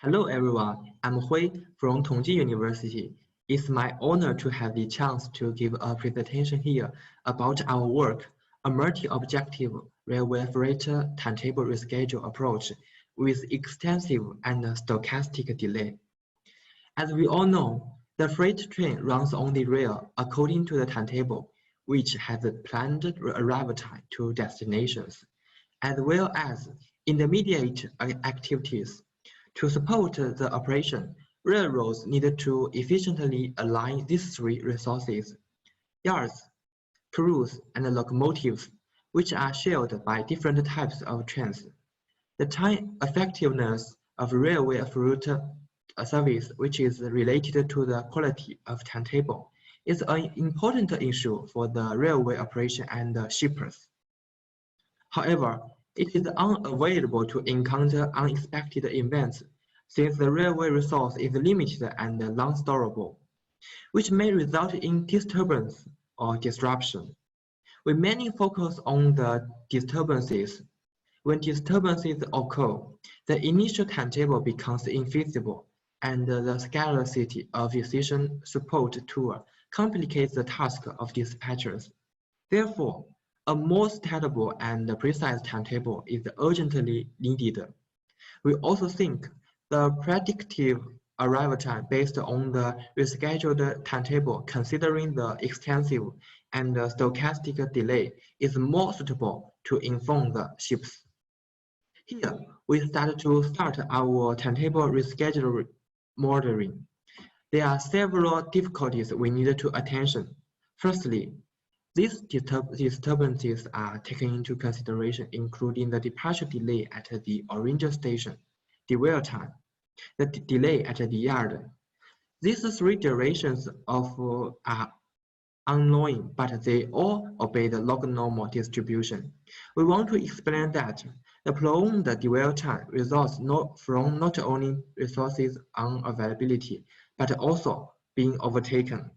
Hello everyone, I'm Hui from Tongji University. It's my honor to have the chance to give a presentation here about our work, a multi-objective railway freight timetable reschedule approach with extensive and stochastic delay. As we all know, the freight train runs on the rail according to the timetable, which has a planned arrival time to destinations, as well as intermediate activities. To support the operation, railroads needed to efficiently align these three resources: yards, crews, and locomotives, which are shared by different types of trains. The time effectiveness of railway freight service, which is related to the quality of timetable, is an important issue for the railway operation and the shippers. However, it is unavoidable to encounter unexpected events since the railway resource is limited and non-storable, which may result in disturbance or disruption. We mainly focus on the disturbances. When disturbances occur, the initial timetable becomes infeasible, and the scarcity of decision support tool complicates the task of dispatchers. Therefore, a more stable and precise timetable is urgently needed. We also think the predictive arrival time based on the rescheduled timetable, considering the extensive and stochastic delay, is more suitable to inform the ships. Here, we start our timetable reschedule modeling. There are several difficulties we need to attention. Firstly, these disturbances are taken into consideration, including the departure delay at the origin station, dwell time, the delay at the yard. These three durations are unknown, but they all obey the log-normal distribution. We want to explain that the prolonged dwell time results from not only resources unavailability, but also being overtaken.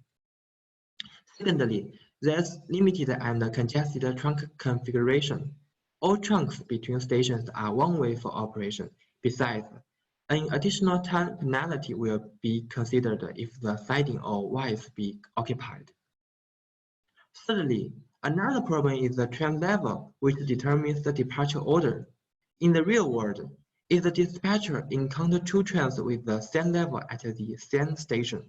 Secondly, there's limited and congested trunk configuration. All trunks between stations are one-way for operation. Besides, an additional time penalty will be considered if the siding or wires be occupied. Thirdly, another problem is the train level, which determines the departure order. In the real world, if the dispatcher encounters two trains with the same level at the same station,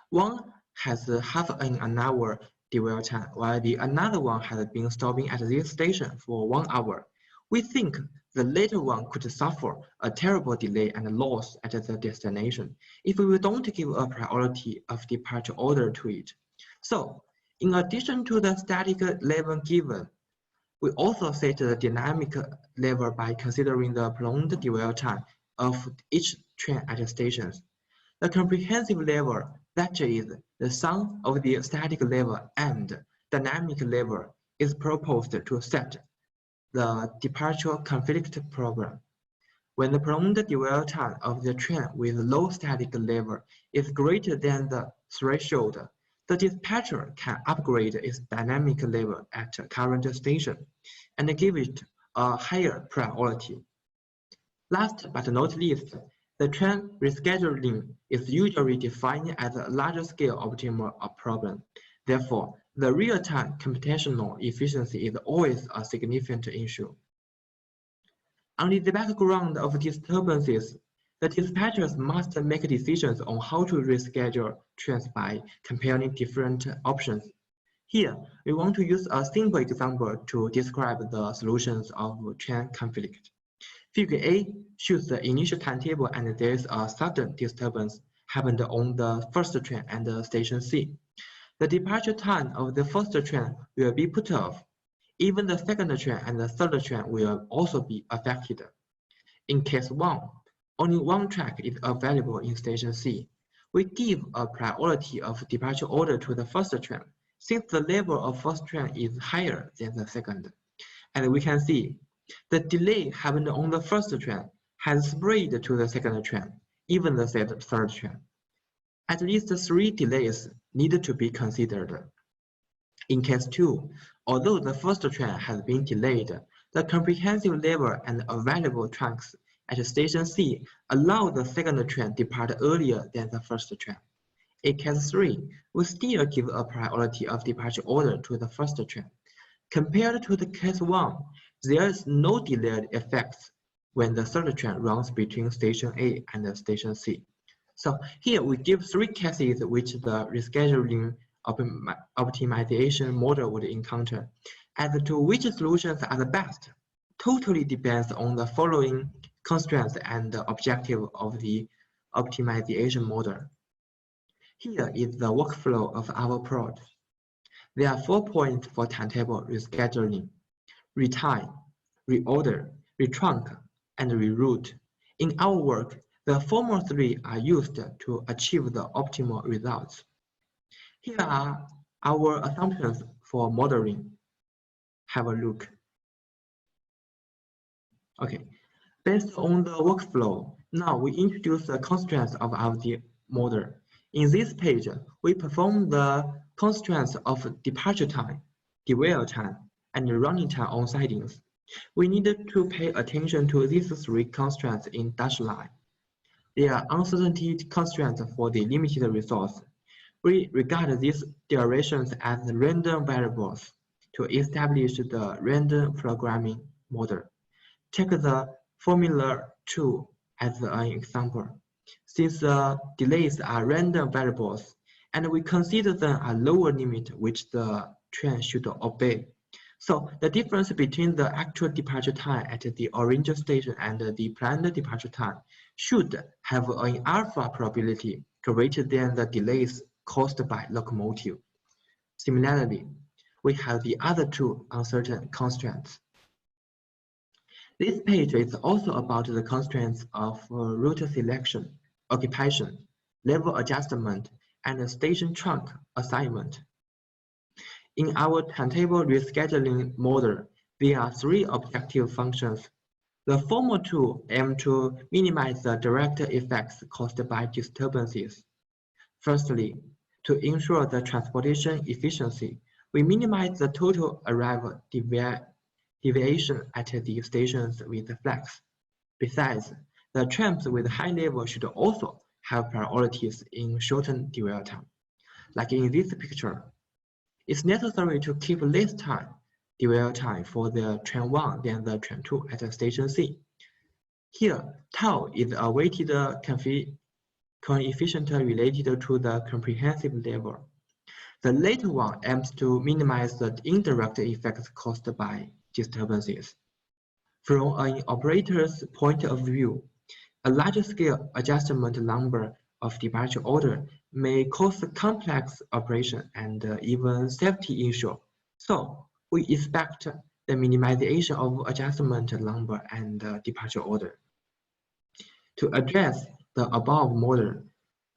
one has half an hour dwell time, while the another one has been stopping at this station for 1 hour. We think the later one could suffer a terrible delay and loss at the destination if we don't give a priority of departure order to it. So, in addition to the static level given, we also set the dynamic level by considering the prolonged dwell time of each train at the stations. The comprehensive level, that is, the sum of the static level and dynamic level, is proposed to set the departure conflict program. When the prolonged dwell time of the train with low static level is greater than the threshold, the dispatcher can upgrade its dynamic level at current station and give it a higher priority. Last but not least, the train rescheduling is usually defined as a large-scale optimal problem. Therefore, the real-time computational efficiency is always a significant issue. On the background of disturbances, the dispatchers must make decisions on how to reschedule trains by comparing different options. Here, we want to use a simple example to describe the solutions of train conflict. Figure A shows the initial timetable and there is a sudden disturbance happened on the first train and station C. The departure time of the first train will be put off. Even the second train and the third train will also be affected. In case 1, only one track is available in station C. We give a priority of departure order to the first train, since the level of first train is higher than the second. And we can see the delay happened on the first train has spread to the second train, even the third train. At least 3 delays need to be considered. In case 2, although the first train has been delayed, the comprehensive level and available tracks at station C allow the second train depart earlier than the first train. In case 3, we still give a priority of departure order to the first train. Compared to the case 1, there is no delayed effects when the third train runs between station A and station C. So here we give 3 cases which the rescheduling optimization model would encounter. As to which solutions are the best, totally depends on the following constraints and the objective of the optimization model. Here is the workflow of our approach. There are 4 points for timetable rescheduling: retime, reorder, retrunk, and reroute. In our work, the former 3 are used to achieve the optimal results. Here are our assumptions for modeling. Have a look. Okay, based on the workflow, now we introduce the constraints of our model. In this page, we perform the constraints of departure time, dwell time, and running time on sidings. We need to pay attention to these 3 constraints in dashed line. They are uncertainty constraints for the limited resource. We regard these durations as random variables to establish the random programming model. Take the Formula 2 as an example. Since delays are random variables, and we consider them a lower limit which the train should obey. So the difference between the actual departure time at the origin station and the planned departure time should have an alpha probability greater than the delays caused by locomotive. Similarly, we have the other 2 uncertain constraints. This page is also about the constraints of route selection, occupation, level adjustment, and station trunk assignment. In our timetable rescheduling model, there are 3 objective functions. The former 2 aim to minimize the direct effects caused by disturbances. Firstly, to ensure the transportation efficiency, we minimize the total arrival deviation at the stations with flex. Besides, the trains with high level should also have priorities in shortened dwell time. Like in this picture, it's necessary to keep less time, dwell time for the train 1 than the train 2 at station C. Here, tau is a weighted coefficient related to the comprehensive level. The later one aims to minimize the indirect effects caused by disturbances. From an operator's point of view, a large-scale adjustment number of departure order may cause complex operation and even safety issue. So we expect the minimization of adjustment number and departure order. To address the above model,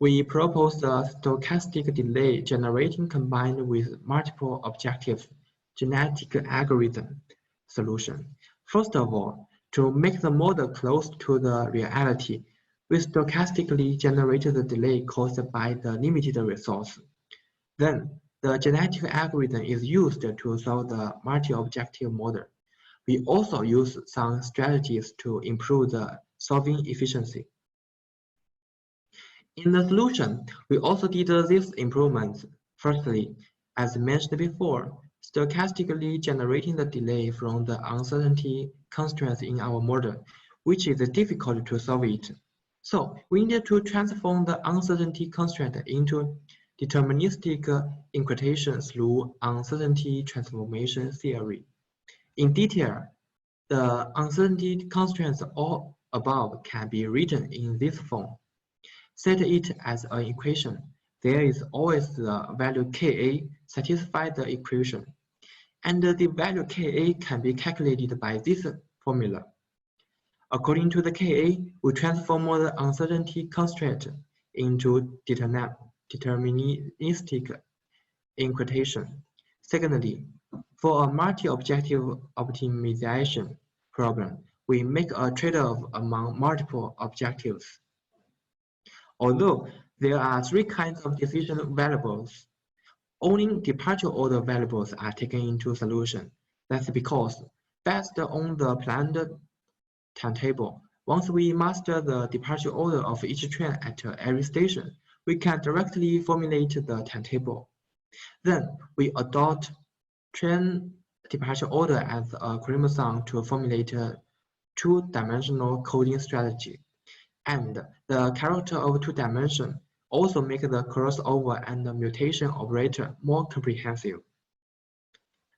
we propose a stochastic delay generating combined with multiple objectives genetic algorithm solution. First of all, to make the model close to the reality, we stochastically generate the delay caused by the limited resource. Then, the genetic algorithm is used to solve the multi-objective model. We also use some strategies to improve the solving efficiency. In the solution, we also did these improvements. Firstly, as mentioned before, stochastically generating the delay from the uncertainty constraints in our model, which is difficult to solve it. So we need to transform the uncertainty constraint into deterministic equation through uncertainty transformation theory. In detail, the uncertainty constraints all above can be written in this form. Set it as an equation. There is always the value Ka satisfy the equation, and the value Ka can be calculated by this formula. According to the Ka, we transform the uncertainty constraint into deterministic equation. Secondly, for a multi-objective optimization problem, we make a trade-off among multiple objectives. Although there are 3 kinds of decision variables, only departure order variables are taken into solution. That's because, based on the planned timetable, Once we master the departure order of each train at every station, we can directly formulate the timetable. Then we adopt train departure order as a chromosome to formulate a two-dimensional coding strategy. And the character of two dimensions also make the crossover and the mutation operator more comprehensive.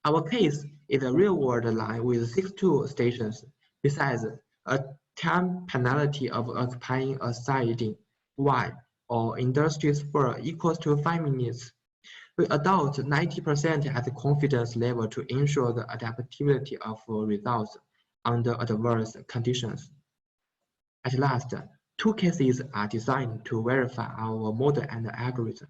Our case is a real-world line with 62 stations, besides a time penalty of occupying a siding Y or industry spur equals to 5 minutes. We adopt 90% as a confidence level to ensure the adaptability of results under adverse conditions. At last, two cases are designed to verify our model and algorithm.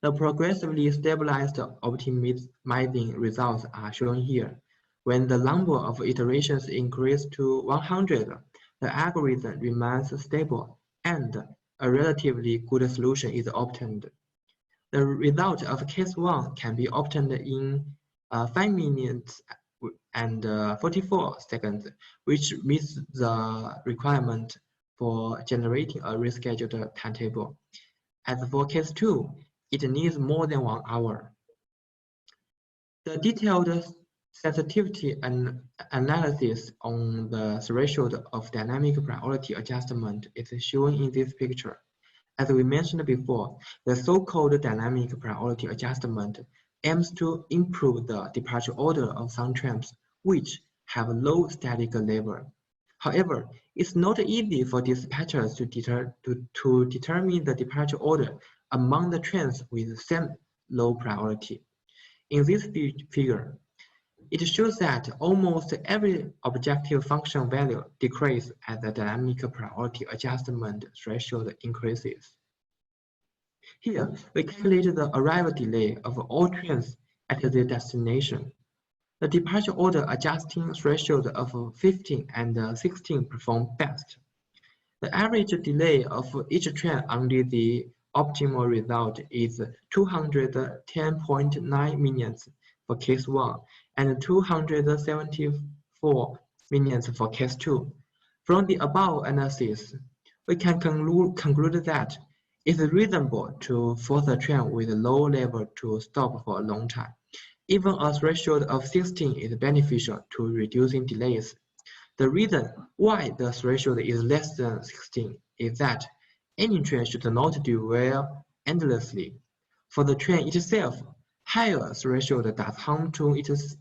The progressively stabilized optimizing results are shown here. When the number of iterations increases to 100, the algorithm remains stable and a relatively good solution is obtained. The result of case 1 can be obtained in 5 minutes and 44 seconds, which meets the requirement for generating a rescheduled timetable. As for case 2, it needs more than 1 hour. The detailed sensitivity and analysis on the threshold of dynamic priority adjustment is shown in this picture. As we mentioned before, the so-called dynamic priority adjustment aims to improve the departure order of some trains which have low static level. However, it's not easy for dispatchers to determine the departure order among the trains with same low priority. In this figure, it shows that almost every objective function value decreases as the dynamic priority adjustment threshold increases. Here, we calculate the arrival delay of all trains at their destination. The departure order adjusting threshold of 15 and 16 perform best. The average delay of each train under the optimal result is 210.9 minutes for case 1 and 274 minutes for case 2. From the above analysis, we can conclude that it's reasonable to force a train with a low level to stop for a long time. Even a threshold of 16 is beneficial to reducing delays. The reason why the threshold is less than 16 is that any train should not dwell endlessly. For the train itself, higher threshold does harm to its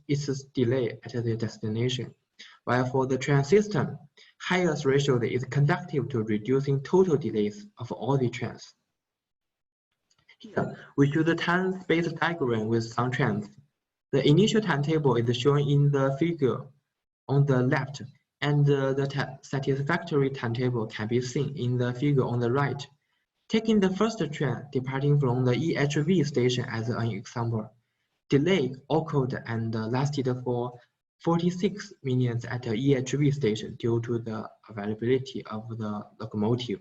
delay at the destination, while for the train system, higher threshold is conducive to reducing total delays of all the trains. Here, we show the time space diagram with some trains. The initial timetable is shown in the figure on the left, and the satisfactory timetable can be seen in the figure on the right. Taking the first train departing from the EHV station as an example, delay occurred and lasted for 46 minutes at the EHV station due to the availability of the locomotive.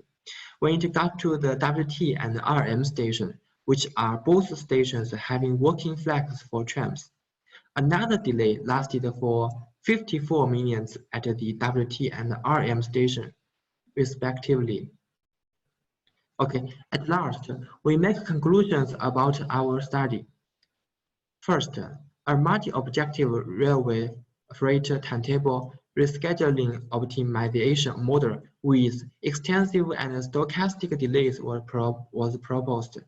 When it got to the WT and RM station, which are both stations having working flags for trams, another delay lasted for 54 minutes at the WT and RM station, respectively. Okay, at last, we make conclusions about our study. First, a multi-objective railway freight timetable rescheduling optimization model with extensive and stochastic delays was proposed.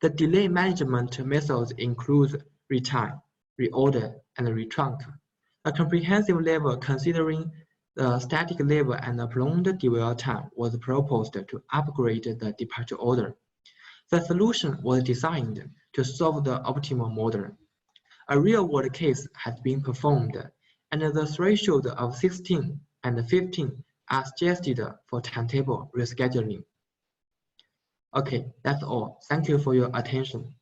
The delay management methods include retime, reorder, and retrunk. A comprehensive level considering the static level and the prolonged dwell time was proposed to upgrade the departure order. The solution was designed to solve the optimal model. A real-world case has been performed, and the threshold of 16 and 15 are suggested for timetable rescheduling. Okay, that's all. Thank you for your attention.